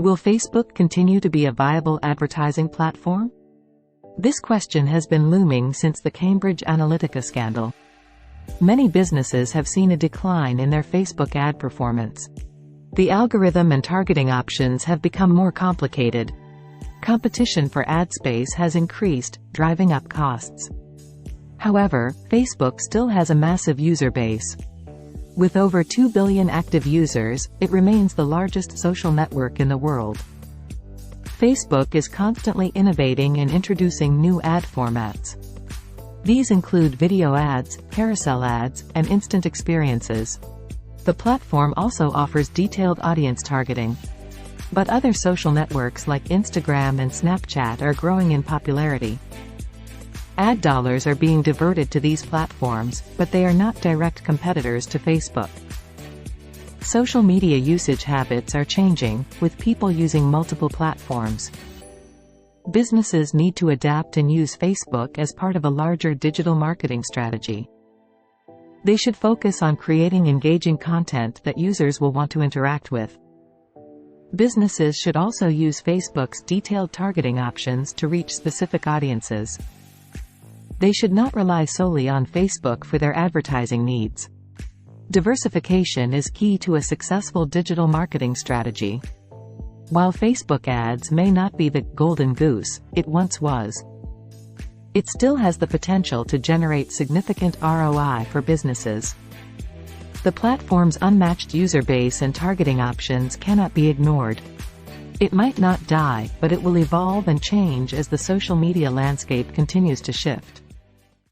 Will Facebook continue to be a viable advertising platform? This question has been looming since the Cambridge Analytica scandal. Many businesses have seen a decline in their Facebook ad performance. The algorithm and targeting options have become more complicated. Competition for ad space has increased, driving up costs. However, Facebook still has a massive user base. With over 2 billion active users, it remains the largest social network in the world. Facebook is constantly innovating and introducing new ad formats. These include video ads, carousel ads, and instant experiences. The platform also offers detailed audience targeting. But other social networks like Instagram and Snapchat are growing in popularity. Ad dollars are being diverted to these platforms, but they are not direct competitors to Facebook. Social media usage habits are changing, with people using multiple platforms. Businesses need to adapt and use Facebook as part of a larger digital marketing strategy. They should focus on creating engaging content that users will want to interact with. Businesses should also use Facebook's detailed targeting options to reach specific audiences. They should not rely solely on Facebook for their advertising needs. Diversification is key to a successful digital marketing strategy. While Facebook ads may not be the golden goose it once was, it still has the potential to generate significant ROI for businesses. The platform's unmatched user base and targeting options cannot be ignored. It might not die, but it will evolve and change as the social media landscape continues to shift.